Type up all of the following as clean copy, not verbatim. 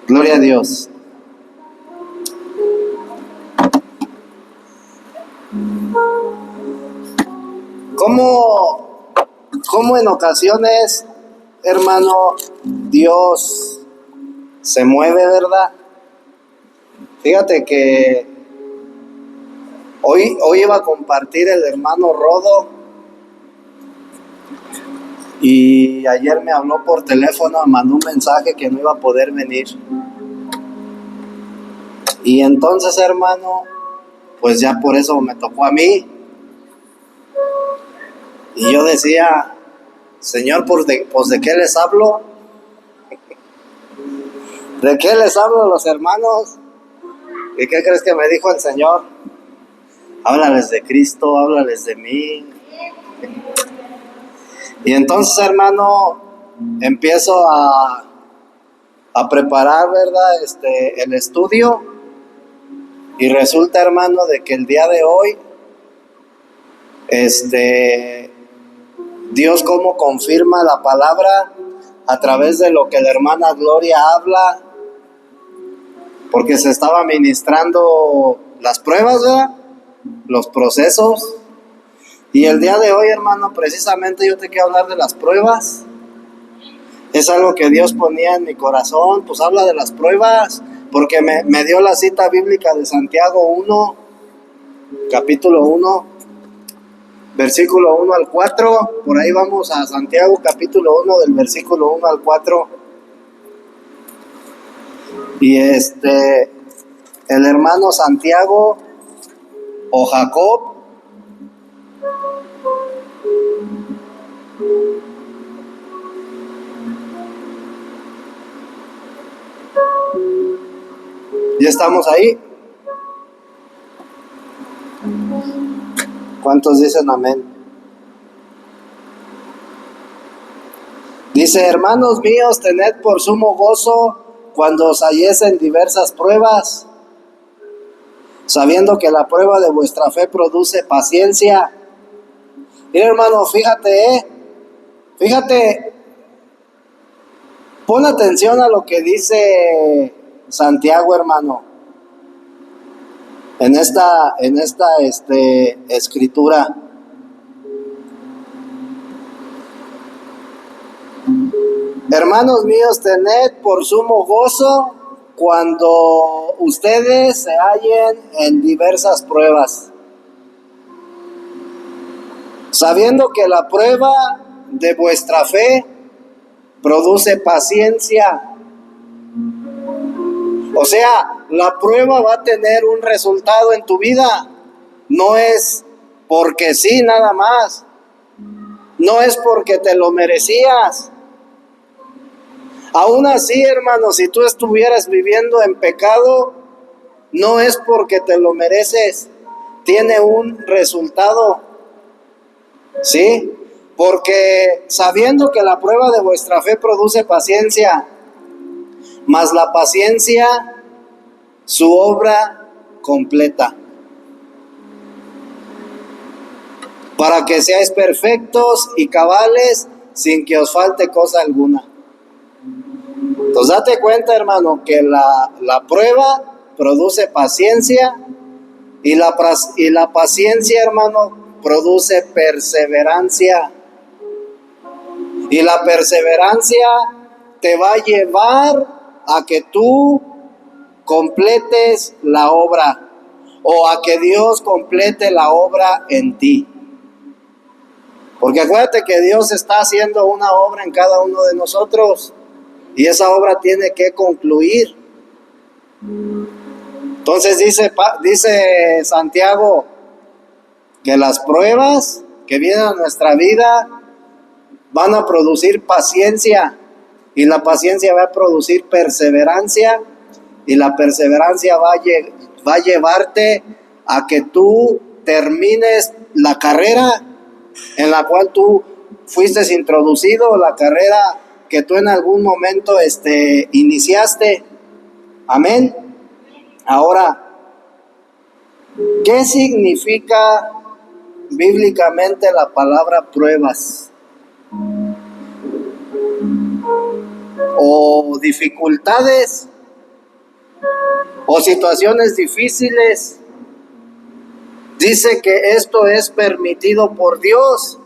Gloria a Dios. ¿Cómo en ocasiones, hermano, Dios se mueve, verdad? Fíjate que hoy iba a compartir el hermano Rodo y ayer me habló por teléfono, me mandó un mensaje que no iba a poder venir. Y entonces, hermano, pues ya por eso me tocó a mí. Y yo decía, Señor, pues ¿de qué les hablo? ¿De qué les hablo a los hermanos? ¿Y qué crees que me dijo el Señor? Háblales de Cristo, háblales de mí. Y entonces, hermano, empiezo a preparar, ¿verdad? El estudio. Y resulta, hermano, de que el día de hoy, Dios cómo confirma la palabra a través de lo que la hermana Gloria habla, porque se estaba ministrando las pruebas, ¿verdad? Los procesos. Y el día de hoy, hermano, precisamente yo te quiero hablar de las pruebas. Es algo que Dios ponía en mi corazón, pues habla de las pruebas, porque me dio la cita bíblica de Santiago 1, capítulo 1, versículo 1 al 4, por ahí vamos a Santiago capítulo 1 del versículo 1 al 4. Y el hermano Santiago o Jacob ¿ya estamos ahí? ¿Cuántos dicen amén? Dice, hermanos míos, tened por sumo gozo cuando os halléis en diversas pruebas, sabiendo que la prueba de vuestra fe produce paciencia. Mira, hermano, fíjate, pon atención a lo que dice Santiago, hermano, en esta escritura. Hermanos míos, tened por sumo gozo cuando ustedes se hallen en diversas pruebas, sabiendo que la prueba de vuestra fe produce paciencia. O sea, la prueba va a tener un resultado en tu vida. No es porque sí, nada más. No es porque te lo merecías. Aún así, hermano, si tú estuvieras viviendo en pecado, no es porque te lo mereces. Tiene un resultado. ¿Sí? Porque sabiendo que la prueba de vuestra fe produce paciencia, mas la paciencia su obra completa, para que seáis perfectos y cabales sin que os falte cosa alguna. Entonces date cuenta, hermano, que la prueba produce paciencia y la paciencia, hermano, produce perseverancia. Y la perseverancia te va a llevar a que tú completes la obra, o a que Dios complete la obra en ti. Porque acuérdate que Dios está haciendo una obra en cada uno de nosotros, y esa obra tiene que concluir. Entonces dice Santiago que las pruebas que vienen a nuestra vida van a producir paciencia, y la paciencia va a producir perseverancia, y la perseverancia va a llevarte a que tú termines la carrera en la cual tú fuiste introducido, la carrera que tú en algún momento iniciaste. Amén. Ahora, ¿qué significa bíblicamente la palabra pruebas o dificultades? o situaciones difíciles. Dice que esto es permitido por Dios.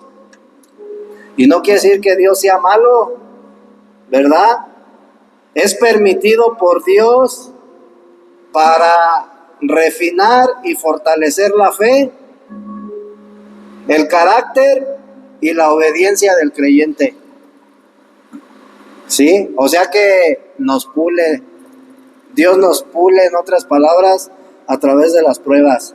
Y no quiere decir que Dios sea malo, ¿verdad? Es permitido por Dios para refinar y fortalecer la fe, el carácter y la obediencia del creyente. ¿Sí? O sea que nos pule. Dios nos pule, en otras palabras, a través de las pruebas.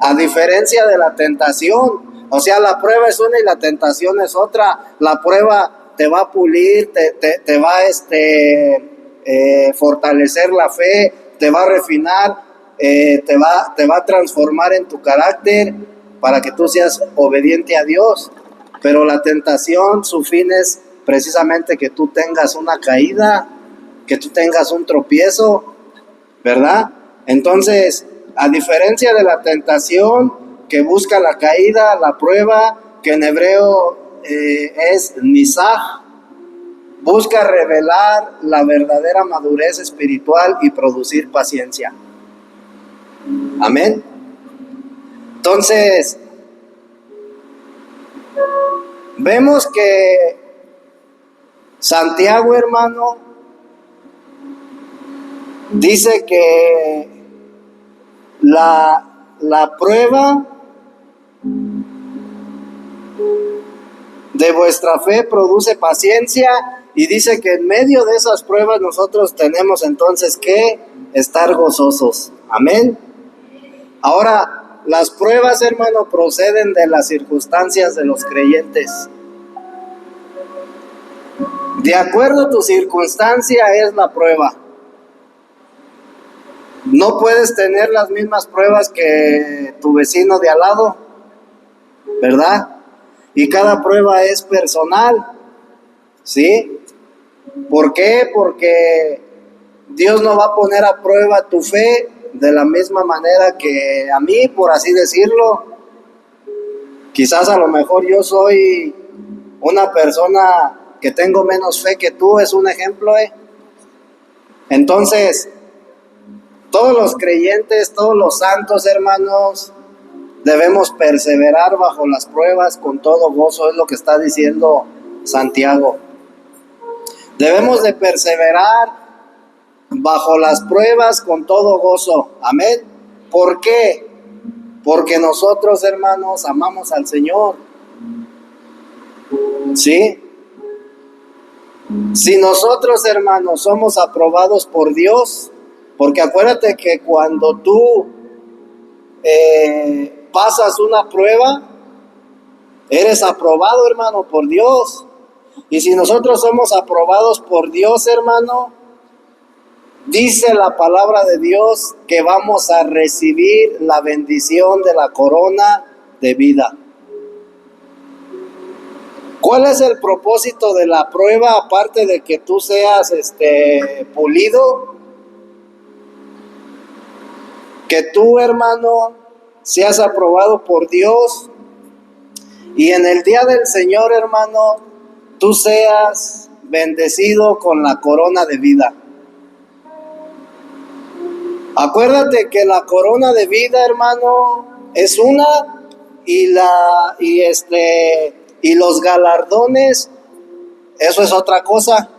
A diferencia de la tentación, o sea, la prueba es una y la tentación es otra. La prueba te va a pulir, te va a fortalecer la fe, te va a refinar, te va a transformar en tu carácter para que tú seas obediente a Dios. Pero la tentación, su fin es precisamente que tú tengas una caída, que tú tengas un tropiezo, ¿verdad? Entonces, a diferencia de la tentación que busca la caída, la prueba, que en hebreo es nisaj, busca revelar la verdadera madurez espiritual y producir paciencia. Amén. Entonces, vemos que Santiago, hermano, dice que la prueba de vuestra fe produce paciencia, y dice que en medio de esas pruebas nosotros tenemos entonces que estar gozosos. Amén. Ahora, las pruebas, hermano, proceden de las circunstancias de los creyentes. De acuerdo a tu circunstancia es la prueba. No puedes tener las mismas pruebas que tu vecino de al lado, ¿verdad? Y cada prueba es personal, ¿sí? ¿Por qué? Porque Dios no va a poner a prueba tu fe de la misma manera que a mí, por así decirlo. Quizás a lo mejor yo soy una persona que tengo menos fe que tú, es un ejemplo, ¿eh? Entonces, todos los creyentes, todos los santos, hermanos, debemos perseverar bajo las pruebas con todo gozo, es lo que está diciendo Santiago. Debemos de perseverar bajo las pruebas con todo gozo. Amén. ¿Por qué? Porque nosotros, hermanos, amamos al Señor. ¿Sí? Si nosotros, hermanos, somos aprobados por Dios, porque acuérdate que cuando tú pasas una prueba, eres aprobado, hermano, por Dios. Y si nosotros somos aprobados por Dios, hermano, dice la palabra de Dios que vamos a recibir la bendición de la corona de vida. ¿Cuál es el propósito de la prueba, aparte de que tú seas pulido? Que tú, hermano, seas aprobado por Dios, y en el día del Señor, hermano, tú seas bendecido con la corona de vida. Acuérdate que la corona de vida, hermano, es una, y los galardones, eso es otra cosa.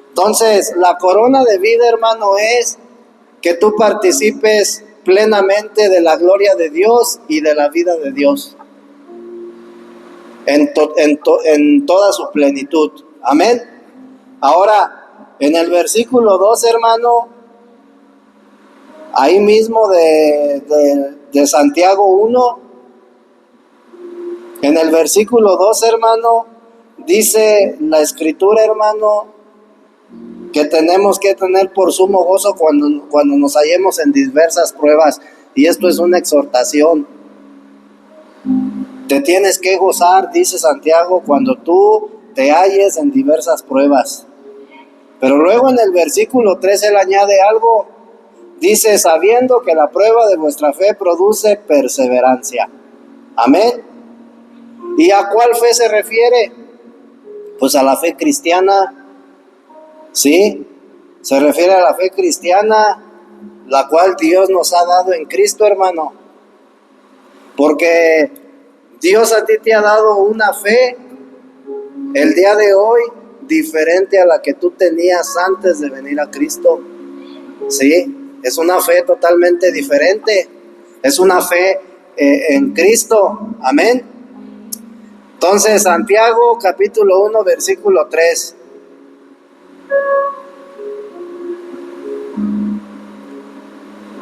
Entonces, la corona de vida, hermano, es que tú participes plenamente de la gloria de Dios y de la vida de Dios en toda su plenitud. Amén. Ahora, en el versículo 2, hermano, ahí mismo de Santiago 1, en el versículo 2, hermano, dice la escritura, hermano, que tenemos que tener por sumo gozo cuando nos hallemos en diversas pruebas. Y esto es una exhortación. Te tienes que gozar, dice Santiago, cuando tú te halles en diversas pruebas. Pero luego en el versículo 3 él añade algo. Dice, sabiendo que la prueba de vuestra fe produce perseverancia. Amén. ¿Y a cuál fe se refiere? Pues a la fe cristiana. Sí, se refiere a la fe cristiana, la cual Dios nos ha dado en Cristo, hermano. Porque Dios a ti te ha dado una fe el día de hoy diferente a la que tú tenías antes de venir a Cristo. Sí, es una fe totalmente diferente. Es una fe en Cristo. Amén. Entonces, Santiago capítulo 1, versículo 3.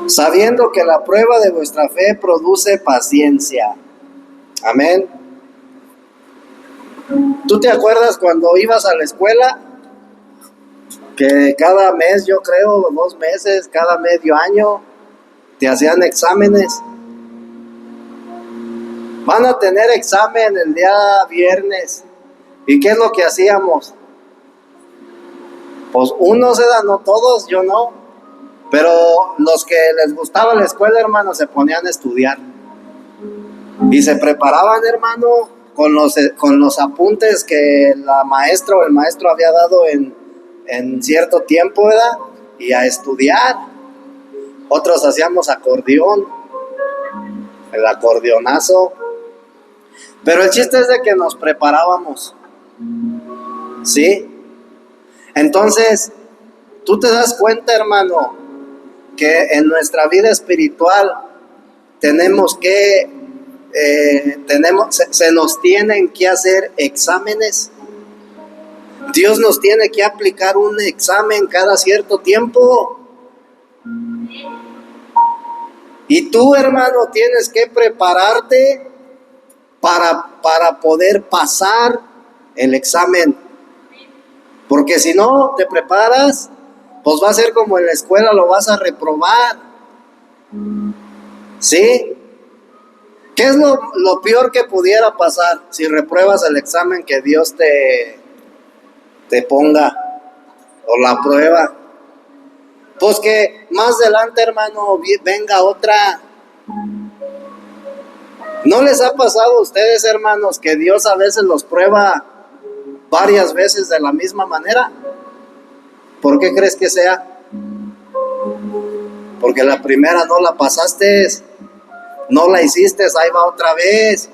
Sabiendo que la prueba de vuestra fe produce paciencia. Amén. ¿Tú te acuerdas cuando ibas a la escuela? Que cada mes, yo creo, 2 meses, cada medio año, te hacían exámenes. Van a tener examen el día viernes. ¿Y qué es lo que hacíamos? Pues unos eran, no todos, yo no. Pero los que les gustaba la escuela, hermano, se ponían a estudiar. Y se preparaban, hermano, con los apuntes que la maestra o el maestro había dado en cierto tiempo, ¿verdad? Y a estudiar. Otros hacíamos acordeón, el acordeonazo. Pero el chiste es de que nos preparábamos, ¿sí? Entonces, tú te das cuenta, hermano, que en nuestra vida espiritual tenemos que, se nos tienen que hacer exámenes. Dios nos tiene que aplicar un examen cada cierto tiempo. Y tú, hermano, tienes que prepararte para poder pasar el examen. Porque si no te preparas, pues va a ser como en la escuela, lo vas a reprobar. ¿Sí? ¿Qué es lo peor que pudiera pasar si repruebas el examen que Dios te ponga o la prueba? Pues que más adelante, hermano, venga otra. ¿No les ha pasado a ustedes, hermanos, que Dios a veces los prueba varias veces de la misma manera? ¿Por qué crees que sea? Porque la primera no la pasaste, no la hiciste, ahí va otra vez.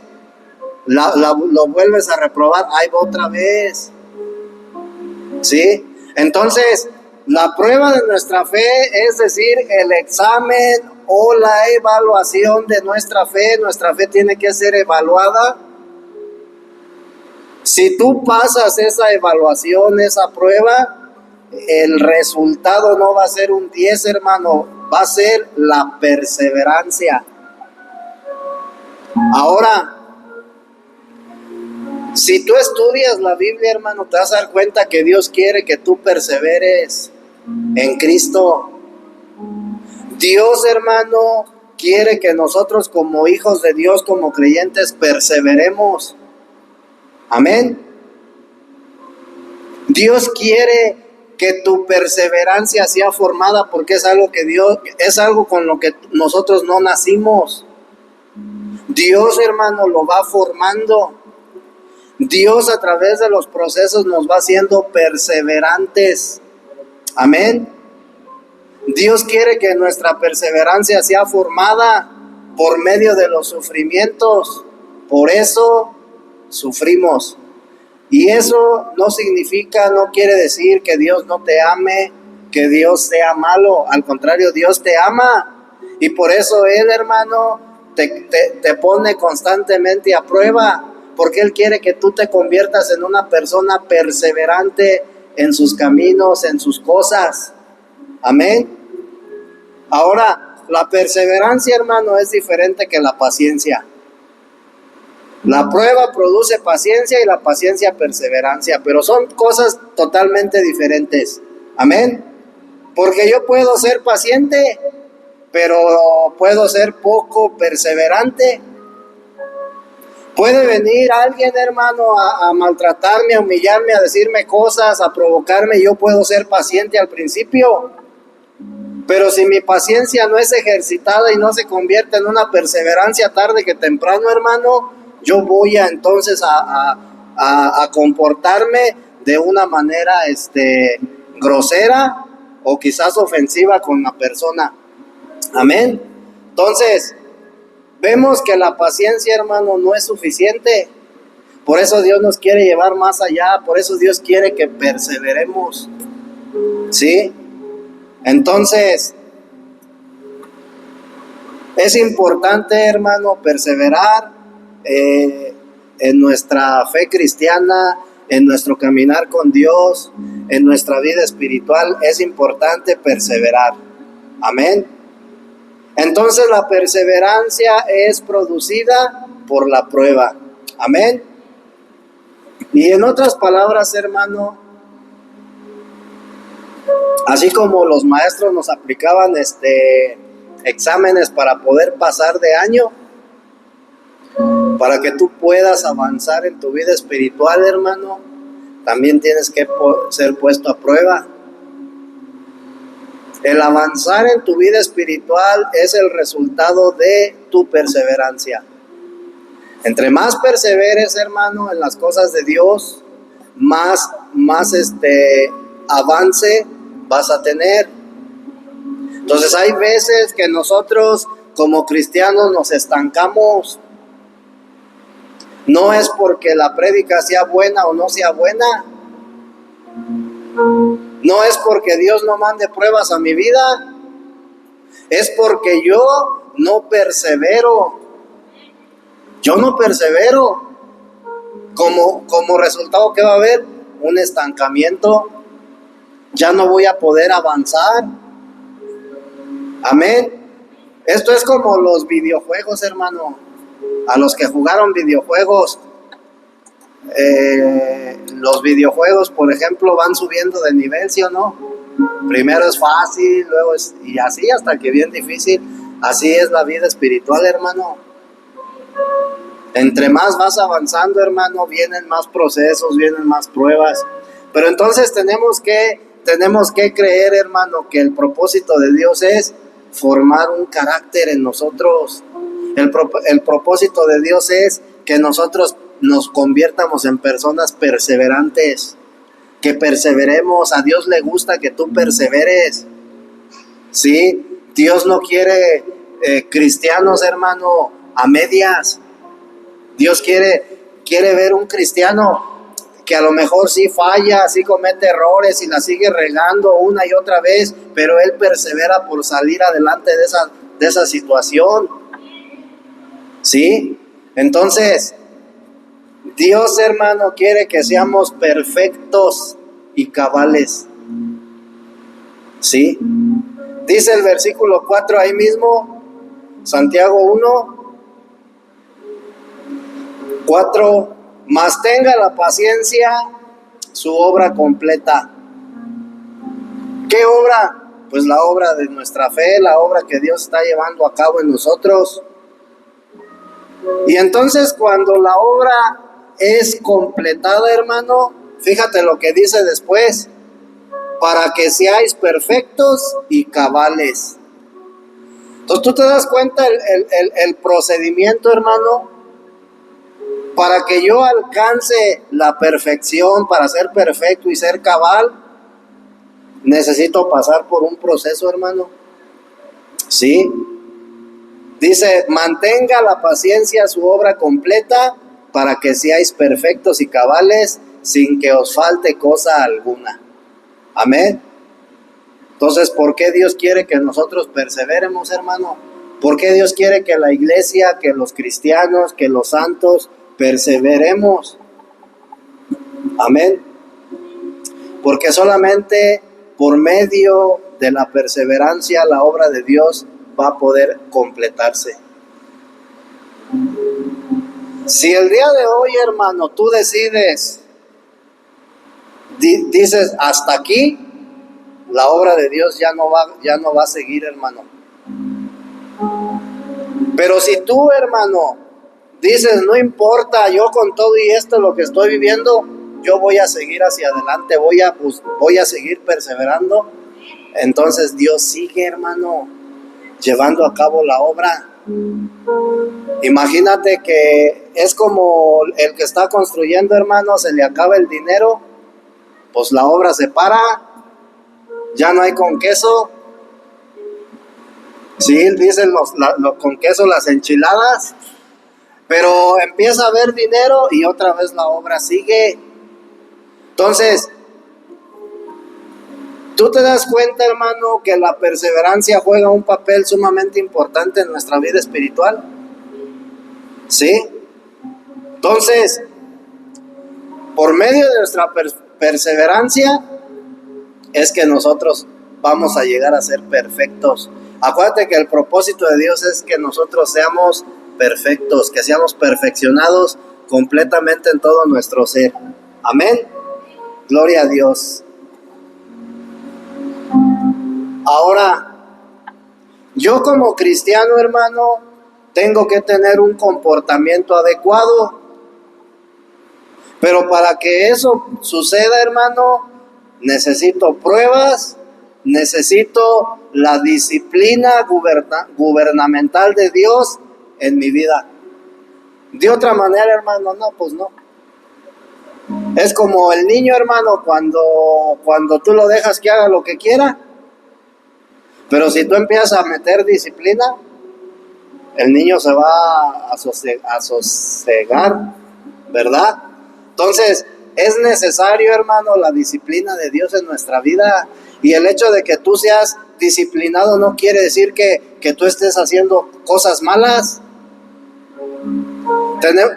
Lo vuelves a reprobar, ahí va otra vez. ¿Sí? Entonces, la prueba de nuestra fe, es decir, el examen o la evaluación de nuestra fe tiene que ser evaluada. Si tú pasas esa evaluación, esa prueba, el resultado no va a ser un 10, hermano, va a ser la perseverancia. Ahora, si tú estudias la Biblia, hermano, te vas a dar cuenta que Dios quiere que tú perseveres en Cristo. Dios, hermano, quiere que nosotros como hijos de Dios, como creyentes, perseveremos. Amén. Dios quiere que tu perseverancia sea formada, porque es algo con lo que nosotros no nacimos. Dios, hermano, lo va formando. Dios a través de los procesos nos va haciendo perseverantes. Amén. Dios quiere que nuestra perseverancia sea formada por medio de los sufrimientos. Por eso sufrimos. Y eso no quiere decir que Dios no te ame, que Dios sea malo. Al contrario, Dios te ama. Y por eso Él, hermano, te pone constantemente a prueba. Porque Él quiere que tú te conviertas en una persona perseverante en sus caminos, en sus cosas. Amén. Ahora, la perseverancia, hermano, es diferente que la paciencia. La prueba produce paciencia y la paciencia perseverancia, pero son cosas totalmente diferentes. Amén. Porque yo puedo ser paciente, pero puedo ser poco perseverante. Puede venir alguien, hermano, a maltratarme, a humillarme, a decirme cosas, a provocarme, y yo puedo ser paciente al principio. Pero si mi paciencia no es ejercitada y no se convierte en una perseverancia tarde que temprano, hermano, yo voy entonces a comportarme de una manera grosera o quizás ofensiva con la persona. Amén. Entonces, vemos que la paciencia, hermano, no es suficiente. Por eso Dios nos quiere llevar más allá. Por eso Dios quiere que perseveremos. ¿Sí? Entonces, es importante, hermano, perseverar en nuestra fe cristiana, en nuestro caminar con Dios, en nuestra vida espiritual. Es importante perseverar. Amén. Entonces la perseverancia es producida por la prueba. Amén. Y en otras palabras, hermano, así como los maestros nos aplicaban exámenes para poder pasar de año, para que tú puedas avanzar en tu vida espiritual, hermano, también tienes que ser puesto a prueba. El avanzar en tu vida espiritual es el resultado de tu perseverancia. Entre más perseveres, hermano, en las cosas de Dios, más avance vas a tener. Entonces hay veces que nosotros como cristianos nos estancamos. No es porque la prédica sea buena o no sea buena. No es porque Dios no mande pruebas a mi vida. Es porque yo no persevero. Yo no persevero. Como resultado, ¿qué va a haber? Un estancamiento. Ya no voy a poder avanzar. Amén. Esto es como los videojuegos, hermano. A los que jugaron videojuegos, los videojuegos, por ejemplo, van subiendo de nivel, ¿sí o no? Primero es fácil, luego y así hasta que bien difícil. Así es la vida espiritual, hermano. Entre más vas avanzando, hermano, vienen más procesos, vienen más pruebas. Pero entonces tenemos que creer, hermano, que el propósito de Dios es formar un carácter en nosotros. El propósito de Dios es que nosotros nos conviertamos en personas perseverantes, que perseveremos. A Dios le gusta que tú perseveres. ¿Sí? Dios no quiere cristianos, hermano, a medias. Dios quiere ver un cristiano que a lo mejor sí falla, sí comete errores y la sigue regando una y otra vez, pero él persevera por salir adelante de esa situación. ¿Sí? Entonces, Dios, hermano, quiere que seamos perfectos y cabales. ¿Sí? Dice el versículo 4 ahí mismo, Santiago 1:4, mas tenga la paciencia su obra completa. ¿Qué obra? Pues la obra de nuestra fe, la obra que Dios está llevando a cabo en nosotros. Y entonces cuando la obra es completada, hermano, fíjate lo que dice después: para que seáis perfectos y cabales. Entonces tú te das cuenta el procedimiento, hermano. Para que yo alcance la perfección, para ser perfecto y ser cabal, necesito pasar por un proceso, hermano. ¿Sí? Dice, mantenga la paciencia su obra completa, para que seáis perfectos y cabales, sin que os falte cosa alguna. Amén. Entonces, ¿por qué Dios quiere que nosotros perseveremos, hermano? ¿Por qué Dios quiere que la iglesia, que los cristianos, que los santos perseveremos? Amén. Porque solamente por medio de la perseverancia la obra de Dios va a poder completarse. Si el día de hoy, hermano, tú decides, dices hasta aquí, la obra de Dios ya no va a seguir, hermano. Pero si tú, hermano, dices, no importa, yo con todo y esto lo que estoy viviendo, yo voy a seguir hacia adelante, voy a seguir perseverando, entonces Dios sigue, hermano, llevando a cabo la obra. Imagínate que es como el que está construyendo, hermano, se le acaba el dinero, pues la obra se para, ya no hay con queso. Sí, dicen con queso las enchiladas, pero empieza a haber dinero y otra vez la obra sigue. Entonces, tú te das cuenta, hermano, que la perseverancia juega un papel sumamente importante en nuestra vida espiritual. ¿Sí? Entonces, por medio de nuestra perseverancia, es que nosotros vamos a llegar a ser perfectos. Acuérdate que el propósito de Dios es que nosotros seamos perfectos, que seamos perfeccionados completamente en todo nuestro ser. Amén. Gloria a Dios. Ahora, yo como cristiano, hermano, tengo que tener un comportamiento adecuado. Pero para que eso suceda, hermano, necesito pruebas, necesito la disciplina gubernamental de Dios en mi vida. De otra manera, hermano, no, pues no. Es como el niño, hermano, cuando tú lo dejas que haga lo que quiera. Pero si tú empiezas a meter disciplina, el niño se va a sosegar, ¿verdad? Entonces, es necesario, hermano, la disciplina de Dios en nuestra vida. Y el hecho de que tú seas disciplinado no quiere decir que tú estés haciendo cosas malas.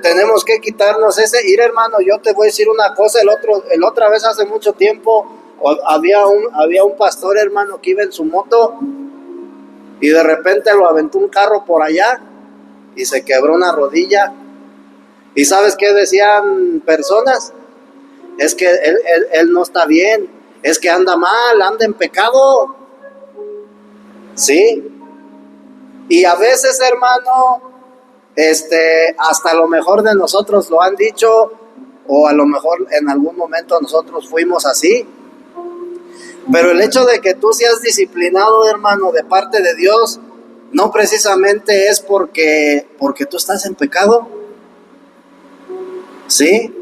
Tenemos que quitarnos ese ir, hermano. Yo te voy a decir una cosa, el otra vez hace mucho tiempo había un pastor, hermano, que iba en su moto y de repente lo aventó un carro por allá y se quebró una rodilla. ¿Y sabes qué decían personas? Es que él no está bien, es que anda mal, anda en pecado. ¿Sí? Y a veces, hermano, hasta lo mejor de nosotros lo han dicho, o a lo mejor en algún momento nosotros fuimos así. Pero el hecho de que tú seas disciplinado, hermano, de parte de Dios, no precisamente es porque tú estás en pecado. ¿Sí?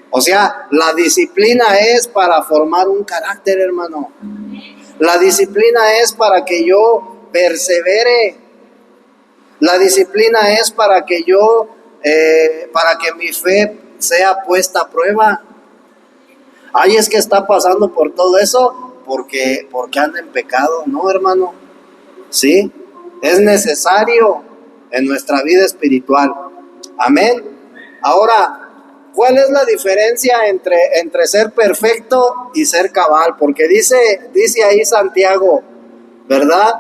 O sea, la disciplina es para formar un carácter, hermano. La disciplina es para que yo persevere. La disciplina es para que para que mi fe sea puesta a prueba. Ay, es que está pasando por todo eso porque anda en pecado, ¿no, hermano? Sí, es necesario en nuestra vida espiritual. Amén. Ahora, ¿cuál es la diferencia entre ser perfecto y ser cabal? Porque dice ahí Santiago, ¿verdad?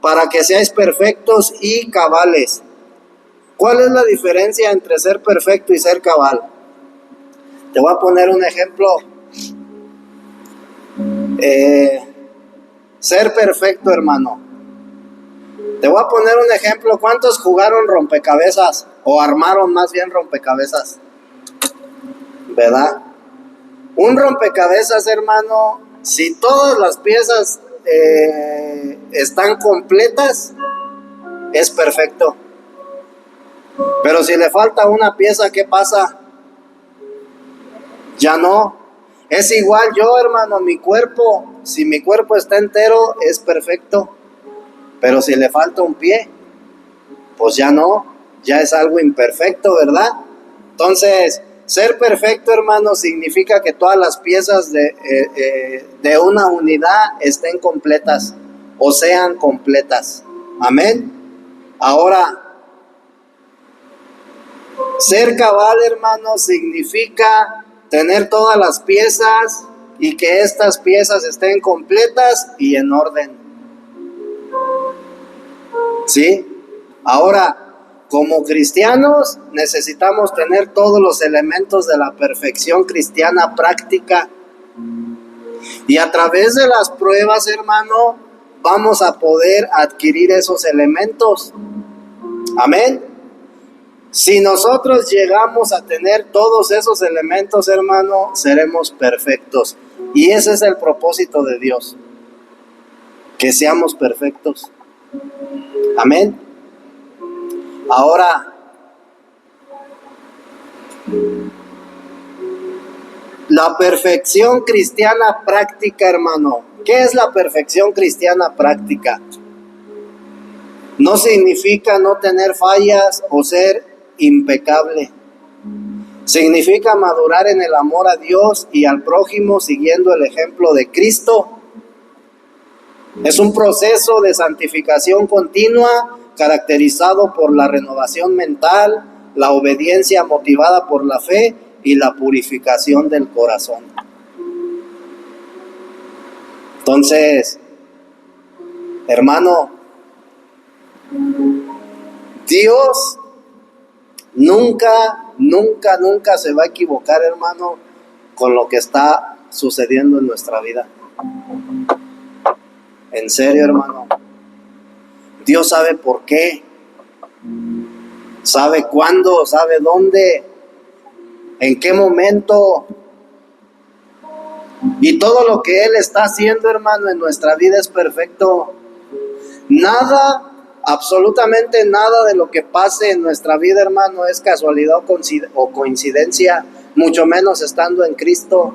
Para que seáis perfectos y cabales. ¿Cuál es la diferencia entre ser perfecto y ser cabal? Te voy a poner un ejemplo. Ser perfecto, hermano. Te voy a poner un ejemplo. ¿Cuántos jugaron rompecabezas? O armaron más bien rompecabezas, ¿verdad? Un rompecabezas, hermano, si todas las piezas están completas, es perfecto. Pero si le falta una pieza, ¿qué pasa? Ya no. Es igual yo, hermano, mi cuerpo, si mi cuerpo está entero, es perfecto. Pero si le falta un pie, pues ya no, ya es algo imperfecto, ¿verdad? Entonces, ser perfecto, hermano, significa que todas las piezas de una unidad estén completas o sean completas. Amén. Ahora, ser cabal, hermano, significa tener todas las piezas y que estas piezas estén completas y en orden. ¿Sí? Ahora, como cristianos necesitamos tener todos los elementos de la perfección cristiana práctica. Y a través de las pruebas, hermano, vamos a poder adquirir esos elementos. Amén. Si nosotros llegamos a tener todos esos elementos, hermano, seremos perfectos. Y ese es el propósito de Dios, que seamos perfectos. Amén. Ahora, la perfección cristiana práctica, hermano. ¿Qué es la perfección cristiana práctica? no significa no tener fallas o ser impecable. Significa madurar en el amor a Dios y al prójimo siguiendo el ejemplo de Cristo. Es un proceso de santificación continua caracterizado por la renovación mental, la obediencia motivada por la fe y la purificación del corazón. Entonces, hermano, Dios nunca se va a equivocar, hermano, con lo que está sucediendo en nuestra vida. En serio, hermano. Dios sabe por qué, sabe cuándo, sabe dónde, en qué momento. Y todo lo que Él está haciendo, hermano, en nuestra vida es perfecto. Nada, absolutamente nada de lo que pase en nuestra vida, hermano, es casualidad o coincidencia, mucho menos estando en Cristo.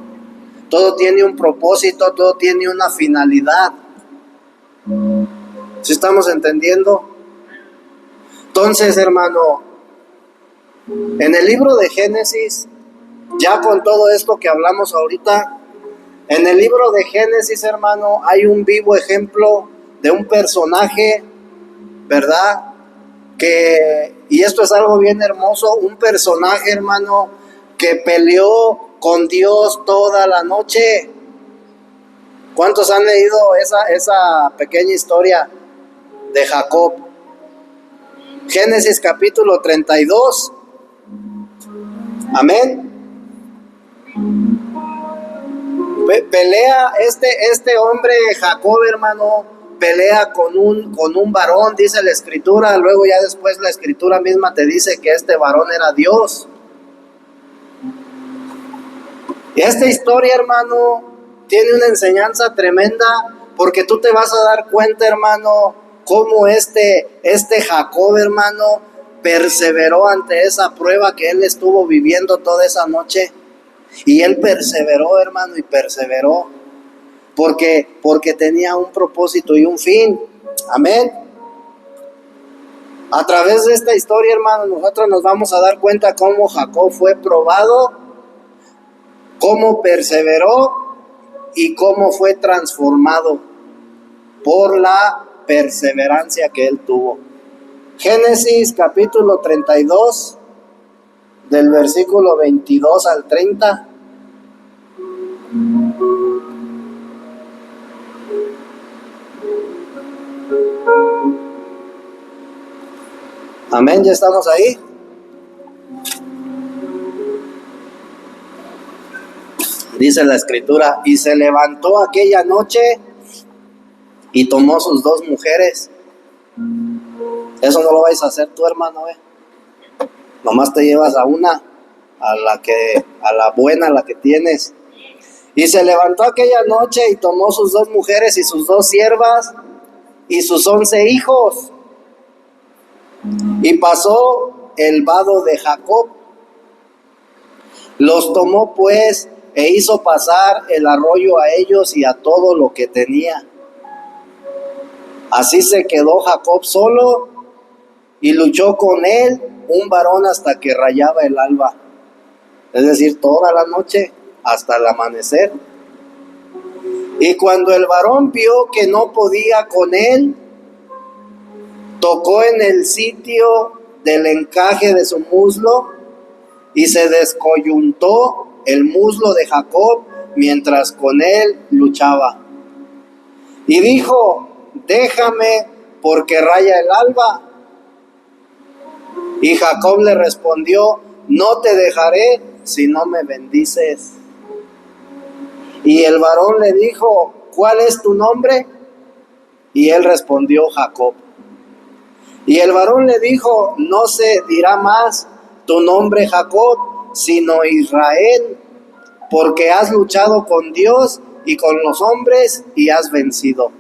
Todo tiene un propósito, todo tiene una finalidad. ¿Sí estamos entendiendo? Entonces, hermano, en el libro de Génesis, ya con todo esto que hablamos ahorita, en el libro de Génesis, hermano, hay un vivo ejemplo de un personaje, ¿verdad? Y esto es algo bien hermoso, un personaje, hermano, que peleó con Dios toda la noche. ¿Cuántos han leído esa pequeña historia de Jacob? Génesis capítulo 32. Amén. Pelea este hombre Jacob, hermano, pelea con un varón, dice la escritura. Luego ya después la escritura misma te dice que este varón era Dios. Y esta historia, hermano, tiene una enseñanza tremenda, porque tú te vas a dar cuenta, hermano, cómo este Jacob, hermano, perseveró ante esa prueba que él estuvo viviendo toda esa noche. Y él perseveró, hermano, y perseveró, porque tenía un propósito y un fin. Amén. A través de esta historia, hermano, nosotros nos vamos a dar cuenta cómo Jacob fue probado, cómo perseveró y cómo fue transformado por la perseverancia que él tuvo. Génesis capítulo 32, del versículo 22 al 30. Amén, ya estamos ahí. Dice la escritura: y se levantó aquella noche y tomó sus 2 mujeres. Eso no lo vais a hacer tú, hermano, Nomás te llevas a una, a la buena, a la que tienes. Y se levantó aquella noche y tomó sus 2 mujeres y sus 2 siervas y sus 11 hijos. Y pasó el vado de Jacob. Los tomó pues e hizo pasar el arroyo a ellos y a todo lo que tenía. Así se quedó Jacob solo y luchó con él un varón hasta que rayaba el alba, es decir, toda la noche hasta el amanecer. Y cuando el varón vio que no podía con él, tocó en el sitio del encaje de su muslo y se descoyuntó el muslo de Jacob mientras con él luchaba. Y dijo: déjame, porque raya el alba. Y Jacob le respondió: no te dejaré si no me bendices. Y el varón le dijo: ¿cuál es tu nombre? Y él respondió: Jacob. Y el varón le dijo: no se dirá más tu nombre Jacob, sino Israel, porque has luchado con Dios y con los hombres y has vencido.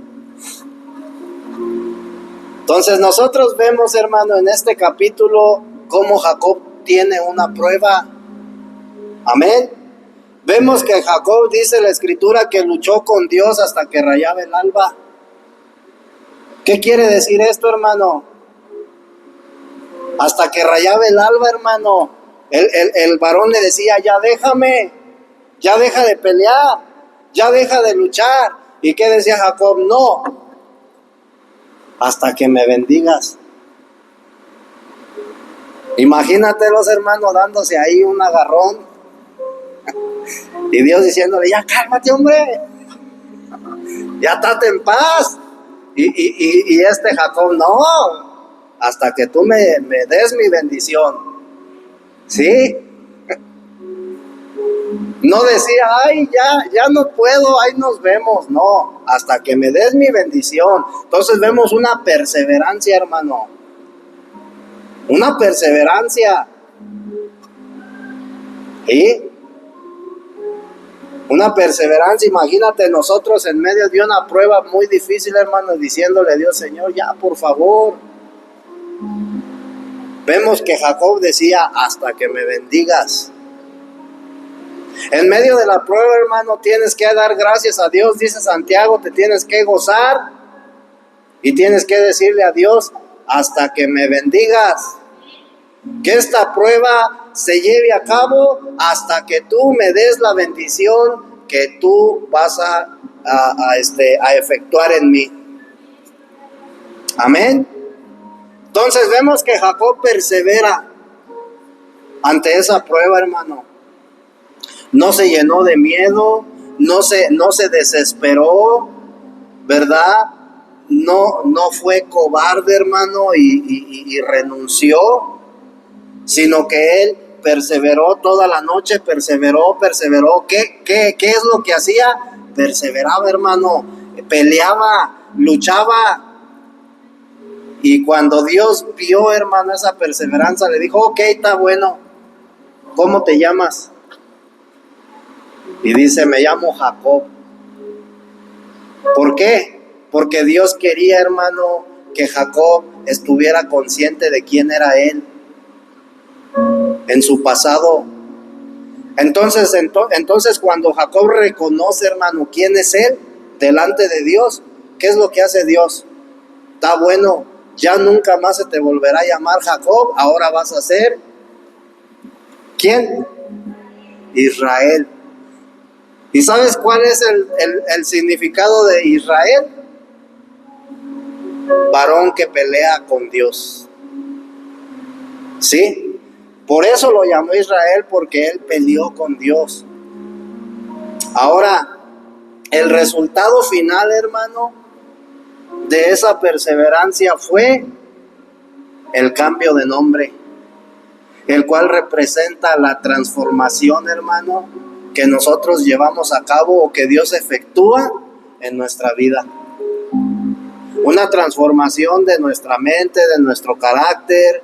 Entonces nosotros vemos, hermano, en este capítulo cómo Jacob tiene una prueba. Amén. Vemos que Jacob, dice la escritura, que luchó con Dios hasta que rayaba el alba. ¿Qué quiere decir esto, hermano? Hasta que rayaba el alba, hermano. El varón le decía, ya déjame, ya deja de pelear, ya deja de luchar. ¿Y qué decía Jacob? No, hasta que me bendigas. Imagínate los hermanos dándose ahí un agarrón y Dios diciéndole, ya cálmate, hombre, ya estate en paz. Y este Jacob, no, hasta que tú me des mi bendición. ¿Sí? No decía, ay, ya no puedo, ahí nos vemos. No, hasta que me des mi bendición. Entonces vemos una perseverancia, hermano. Una perseverancia. ¿Sí? Una perseverancia. Imagínate nosotros en medio de una prueba muy difícil, hermano, diciéndole a Dios, Señor, ya, por favor. Vemos que Jacob decía, hasta que me bendigas. En medio de la prueba, hermano, tienes que dar gracias a Dios, dice Santiago, te tienes que gozar y tienes que decirle a Dios, hasta que me bendigas. Que esta prueba se lleve a cabo hasta que tú me des la bendición que tú vas a efectuar en mí. Amén. Entonces vemos que Jacob persevera ante esa prueba, hermano. No se llenó de miedo, no se desesperó, ¿verdad? No fue cobarde, hermano, y renunció, sino que él perseveró toda la noche, perseveró. ¿Qué es lo que hacía? Perseveraba, hermano, peleaba, luchaba. Y cuando Dios vio, hermano, esa perseverancia, le dijo, ok, está bueno, ¿cómo te llamas? Y dice, me llamo Jacob. ¿Por qué? Porque Dios quería, hermano, que Jacob estuviera consciente de quién era él en su pasado. Entonces cuando Jacob reconoce, hermano, quién es él delante de Dios, ¿qué es lo que hace Dios? Está bueno, ya nunca más se te volverá a llamar Jacob, ahora vas a ser ¿quién? Israel. ¿Y sabes cuál es el significado de Israel? Varón que pelea con Dios. ¿Sí? Por eso lo llamó Israel, porque él peleó con Dios. Ahora, el resultado final, hermano, de esa perseverancia fue el cambio de nombre, el cual representa la transformación, hermano, que nosotros llevamos a cabo o que Dios efectúa en nuestra vida. Una transformación de nuestra mente, de nuestro carácter,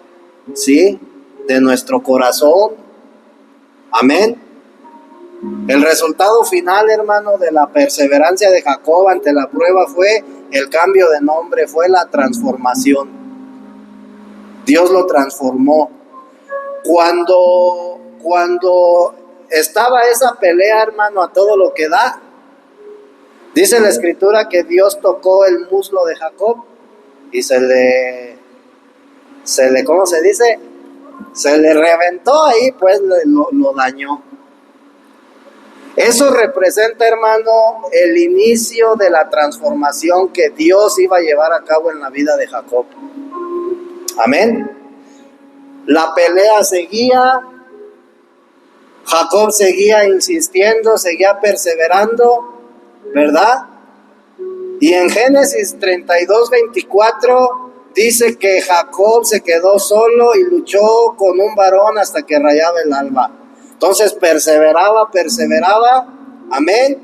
¿sí? De nuestro corazón. Amén. El resultado final, hermano, de la perseverancia de Jacob ante la prueba fue el cambio de nombre, fue la transformación. Dios lo transformó. Cuando estaba esa pelea, hermano, a todo lo que da, dice la escritura que Dios tocó el muslo de Jacob y se le ¿cómo se dice? Se le reventó ahí, pues lo dañó. Eso representa, hermano, el inicio de la transformación que Dios iba a llevar a cabo en la vida de Jacob. Amén. La pelea seguía, Jacob seguía insistiendo, seguía perseverando, ¿verdad? Y en Génesis 32:24 dice que Jacob se quedó solo y luchó con un varón hasta que rayaba el alba. Entonces perseveraba, amén.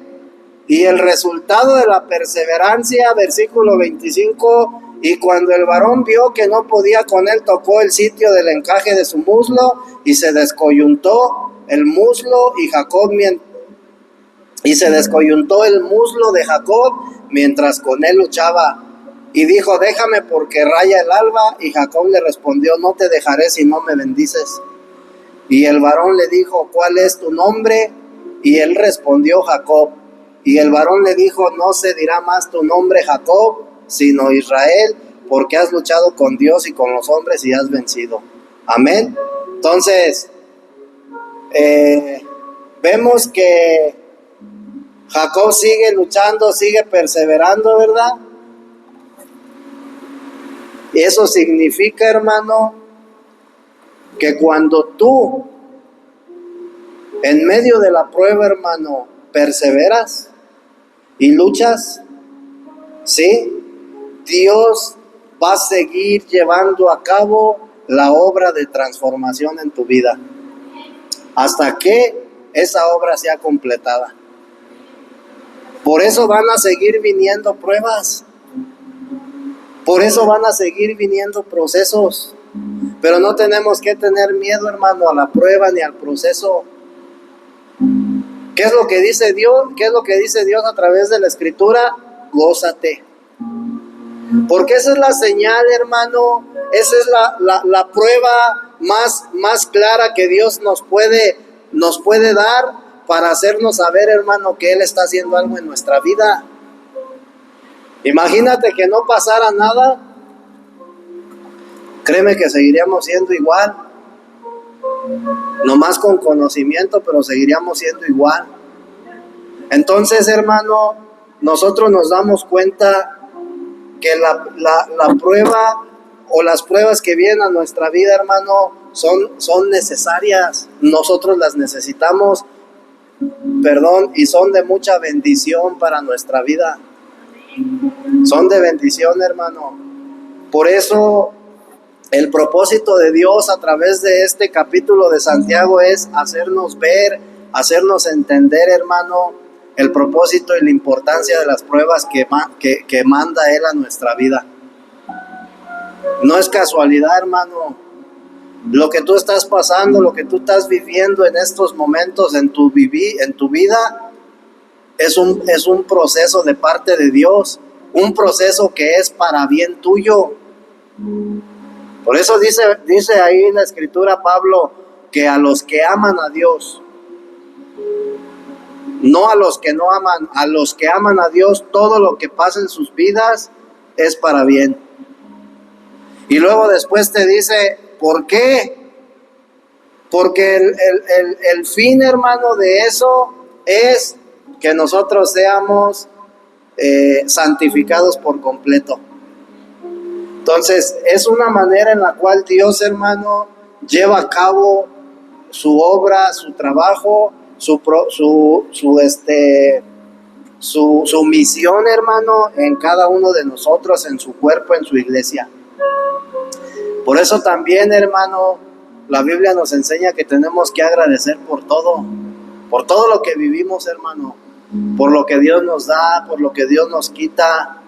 Y el resultado de la perseverancia, versículo 25, y cuando el varón vio que no podía con él, tocó el sitio del encaje de su muslo y se descoyuntó el muslo y se descoyuntó el muslo de Jacob mientras con él luchaba. Y dijo, déjame porque raya el alba. Y Jacob le respondió, no te dejaré si no me bendices. Y el varón le dijo, ¿cuál es tu nombre? Y él respondió, Jacob. Y el varón le dijo, no se dirá más tu nombre Jacob, sino Israel, porque has luchado con Dios y con los hombres y has vencido. Amén. Entonces, vemos que Jacob sigue luchando, sigue perseverando, ¿verdad? Y eso significa, hermano, que cuando tú, en medio de la prueba, hermano, perseveras y luchas, ¿sí? Dios va a seguir llevando a cabo la obra de transformación en tu vida, hasta que esa obra sea completada. Por eso van a seguir viniendo pruebas, por eso van a seguir viniendo procesos, pero no tenemos que tener miedo, hermano, a la prueba ni al proceso. ¿Qué es lo que dice Dios? ¿Qué es lo que dice Dios a través de la Escritura? Gózate. Porque esa es la señal, hermano, esa es la prueba más clara que Dios nos puede dar para hacernos saber, hermano, que Él está haciendo algo en nuestra vida. Imagínate que no pasara nada, créeme que seguiríamos siendo igual, nomás con conocimiento, pero seguiríamos siendo igual. Entonces, hermano, nosotros nos damos cuenta que la prueba o las pruebas que vienen a nuestra vida, hermano, son necesarias. Nosotros las necesitamos, y son de mucha bendición para nuestra vida. Son de bendición, hermano. Por eso el propósito de Dios a través de este capítulo de Santiago es hacernos ver, hacernos entender, hermano, el propósito y la importancia de las pruebas que manda Él a nuestra vida. No es casualidad, hermano. Lo que tú estás pasando, lo que tú estás viviendo en estos momentos en tu vida, es un proceso de parte de Dios, un proceso que es para bien tuyo. Por eso dice ahí en la Escritura Pablo que a los que aman a Dios, no a los que no aman, a los que aman a Dios, todo lo que pasa en sus vidas es para bien. Y luego después te dice, ¿por qué? Porque el fin, hermano, de eso es que nosotros seamos santificados por completo. Entonces, es una manera en la cual Dios, hermano, lleva a cabo su obra, su trabajo, su misión, hermano, en cada uno de nosotros, en su cuerpo, en su iglesia. Por eso también, hermano, la Biblia nos enseña que tenemos que agradecer por todo lo que vivimos, hermano, por lo que Dios nos da, por lo que Dios nos quita.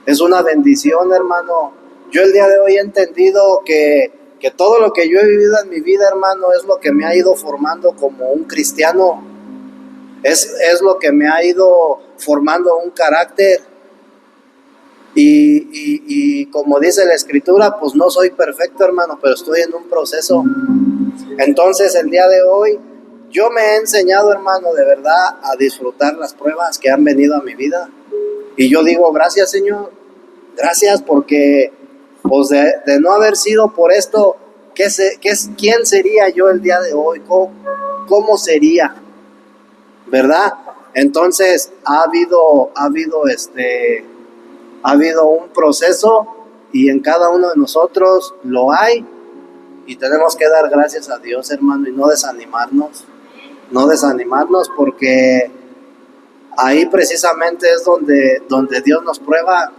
Es una bendición, hermano. Yo el día de hoy he entendido que todo lo que yo he vivido en mi vida, hermano, es lo que me ha ido formando como un cristiano. Es lo que me ha ido formando un carácter. Y como dice la Escritura, pues no soy perfecto, hermano, pero estoy en un proceso. Entonces, el día de hoy, yo me he enseñado, hermano, de verdad, a disfrutar las pruebas que han venido a mi vida. Y yo digo, gracias, Señor. Gracias porque, pues, de no haber sido por esto, ¿quién sería yo el día de hoy? ¿Cómo sería? ¿Verdad? Entonces, ha habido un proceso y en cada uno de nosotros lo hay y tenemos que dar gracias a Dios, hermano, y no desanimarnos porque ahí precisamente es donde Dios nos prueba.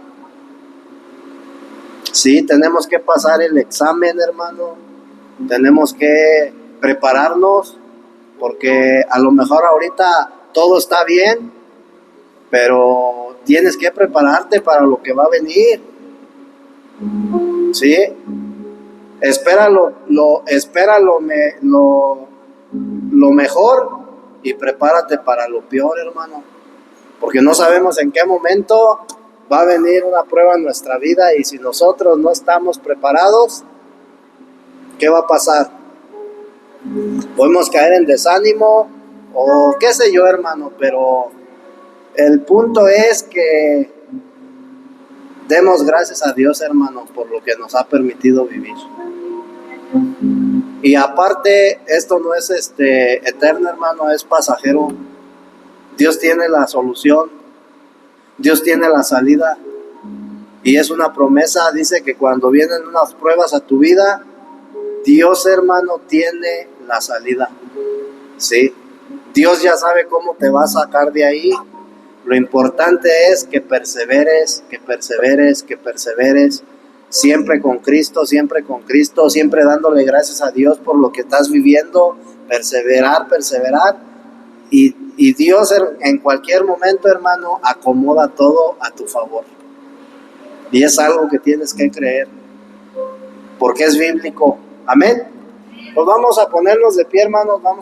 Sí, tenemos que pasar el examen, hermano, tenemos que prepararnos porque a lo mejor ahorita todo está bien, pero tienes que prepararte para lo que va a venir. ¿Sí? Espera lo mejor y prepárate para lo peor, hermano. Porque no sabemos en qué momento va a venir una prueba en nuestra vida y si nosotros no estamos preparados, ¿qué va a pasar? Podemos caer en desánimo o qué sé yo, hermano, pero el punto es que demos gracias a Dios, hermano, por lo que nos ha permitido vivir. Y aparte, esto no es eterno, hermano, es pasajero. Dios tiene la solución, Dios tiene la salida. Y es una promesa, dice que cuando vienen unas pruebas a tu vida, Dios, hermano, tiene la salida. Sí, Dios ya sabe cómo te va a sacar de ahí. Lo importante es que perseveres, que perseveres, que perseveres, siempre con Cristo, siempre dándole gracias a Dios por lo que estás viviendo, perseverar, perseverar. Y Dios en cualquier momento, hermano, acomoda todo a tu favor. Y es algo que tienes que creer, porque es bíblico. Amén. Pues vamos a ponernos de pie, hermanos, vamos.